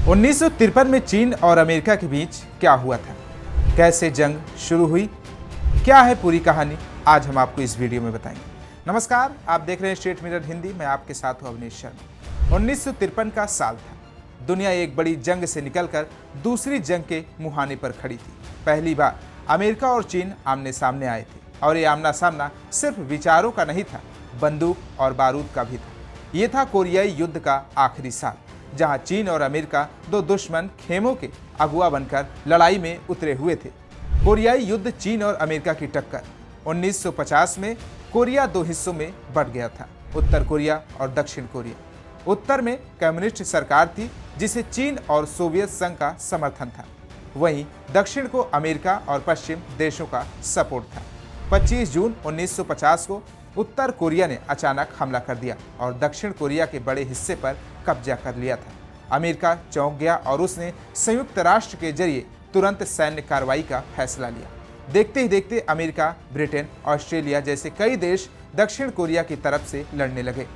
1953 में चीन और अमेरिका के बीच क्या हुआ था, कैसे जंग शुरू हुई, क्या है पूरी कहानी, आज हम आपको इस वीडियो में बताएंगे। नमस्कार, आप देख रहे हैं स्टेट मिरर हिंदी। मैं आपके साथ हूं अवनीश शर्मा। 1953 का साल था। दुनिया एक बड़ी जंग से निकलकर दूसरी जंग के मुहाने पर खड़ी थी। पहली बार अमेरिका और चीन आमने सामने आए थे और ये आमना सामना सिर्फ विचारों का नहीं था, बंदूक और बारूद का भी था। ये था कोरियाई युद्ध का आखिरी साल, जहां चीन और अमेरिका दो दुश्मन खेमों के अगुआ बनकर लड़ाई में उतरे हुए थे। कोरियाई युद्ध चीन और अमेरिका की टक्कर। 1950 में कोरिया दो हिस्सों में बंट गया था, उत्तर कोरिया और दक्षिण कोरिया। उत्तर में कम्युनिस्ट सरकार थी जिसे चीन और सोवियत संघ का समर्थन था, वहीं दक्षिण को अमेरिका और पश्चिम देशों का सपोर्ट था। 25 जून 1950 को उत्तर कोरिया ने अचानक हमला कर दिया और दक्षिण कोरिया के बड़े हिस्से पर कब्जा कर लिया था। अमेरिका चौंक गया और उसने संयुक्त राष्ट्र के जरिए तुरंत सैन्य कार्रवाई का फैसला लिया। देखते ही देखते अमेरिका, ब्रिटेन, ऑस्ट्रेलिया जैसे कई देश दक्षिण कोरिया की तरफ से लड़ने लगे।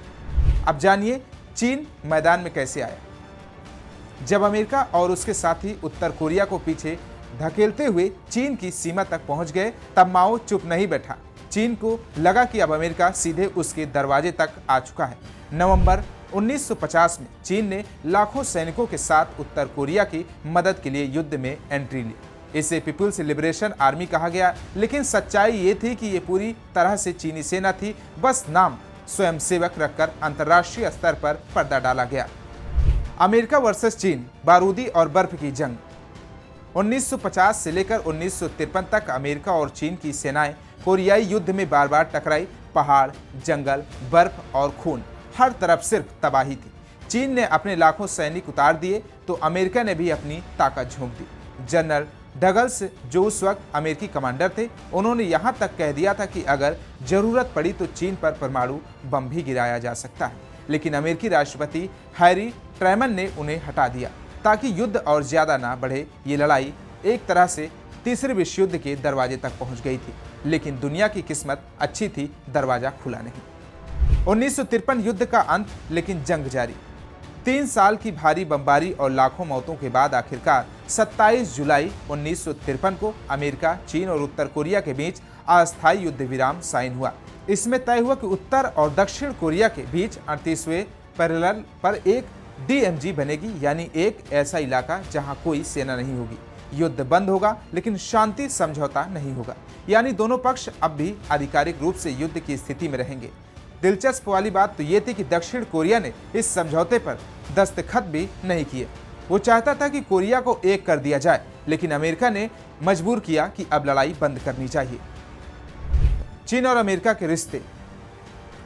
अब जानिए चीन मैदान में कैसे आया। जब अमेरिका और उसके साथी उत्तर कोरिया को पीछे धकेलते हुए चीन की सीमा तक पहुंच गए, तब माओ चुप नहीं बैठा। चीन को लगा कि अब अमेरिका सीधे उसके दरवाजे तक आ चुका है। नवंबर 1950 में चीन ने लाखों सैनिकों के साथ उत्तर कोरिया की मदद के लिए युद्ध में एंट्री ली। इसे पीपुल्स लिबरेशन आर्मी कहा गया, लेकिन सच्चाई ये थी कि ये पूरी तरह से चीनी सेना थी, बस नाम स्वयंसेवक रखकर अंतर्राष्ट्रीय स्तर पर पर्दा डाला गया। अमेरिका वर्सेस चीन, बारूदी और बर्फ की जंग। 1950 से लेकर 1953 तक अमेरिका और चीन की सेनाएं कोरियाई युद्ध में बार बार टकराई। पहाड़, जंगल, बर्फ और खून, हर तरफ सिर्फ तबाही थी। चीन ने अपने लाखों सैनिक उतार दिए तो अमेरिका ने भी अपनी ताकत झोंक दी। जनरल डगल्स, जो उस वक्त अमेरिकी कमांडर थे, उन्होंने यहां तक कह दिया था कि अगर जरूरत पड़ी तो चीन पर परमाणु बम भी गिराया जा सकता है। लेकिन अमेरिकी राष्ट्रपति हैरी ट्रूमैन ने उन्हें हटा दिया ताकि युद्ध और ज्यादा ना बढ़े। ये लड़ाई एक तरह से तीसरे विश्व युद्ध के दरवाजे तक पहुंच गई थी, लेकिन दुनिया की किस्मत अच्छी थी, दरवाजा खुला नहीं। 1953 युद्ध का अंत, लेकिन जंग जारी। 3 साल की भारी बमबारी और लाखों मौतों के बाद आखिरकार 27 जुलाई 1953 को अमेरिका, चीन और उत्तर कोरिया के बीच अस्थायी युद्ध विराम साइन हुआ। इसमें तय हुआ कि उत्तर और दक्षिण कोरिया के बीच 38वें पैरेलल पर एक DMZ बनेगी, यानी एक ऐसा इलाका जहां कोई सेना नहीं होगी। युद्ध बंद होगा, लेकिन शांति समझौता नहीं होगा, यानी दोनों पक्ष अब भी आधिकारिक रूप से युद्ध की स्थिति में रहेंगे। दिलचस्प वाली बात तो ये थी कि दक्षिण कोरिया ने इस समझौते पर दस्तखत भी नहीं किए। वो चाहता था कि कोरिया को एक कर दिया जाए, लेकिन अमेरिका ने मजबूर किया कि अब लड़ाई बंद करनी चाहिए। चीन और अमेरिका के रिश्ते।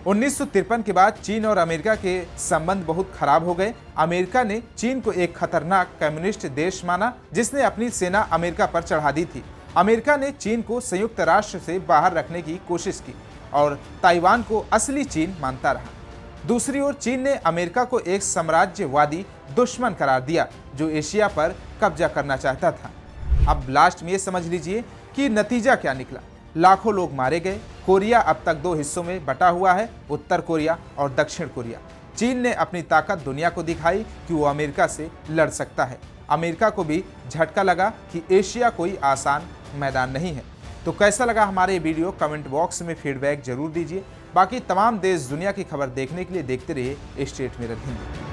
1953 के बाद चीन और अमेरिका के संबंध बहुत खराब हो गए। अमेरिका ने चीन को एक खतरनाक कम्युनिस्ट देश माना जिसने अपनी सेना अमेरिका पर चढ़ा दी थी। अमेरिका ने चीन को संयुक्त राष्ट्र से बाहर रखने की कोशिश की और ताइवान को असली चीन मानता रहा। दूसरी ओर चीन ने अमेरिका को एक साम्राज्यवादी दुश्मन करार दिया जो एशिया पर कब्जा करना चाहता था। अब लास्ट में ये समझ लीजिए कि नतीजा क्या निकला। लाखों लोग मारे गए। कोरिया अब तक 2 हिस्सों में बटा हुआ है, उत्तर कोरिया और दक्षिण कोरिया। चीन ने अपनी ताकत दुनिया को दिखाई कि वो अमेरिका से लड़ सकता है। अमेरिका को भी झटका लगा कि एशिया कोई आसान मैदान नहीं है। तो कैसा लगा हमारे ये वीडियो, कमेंट बॉक्स में फीडबैक जरूर दीजिए। बाकी तमाम देश दुनिया की खबर देखने के लिए देखते रहिए स्टेट मिरर हिंदी।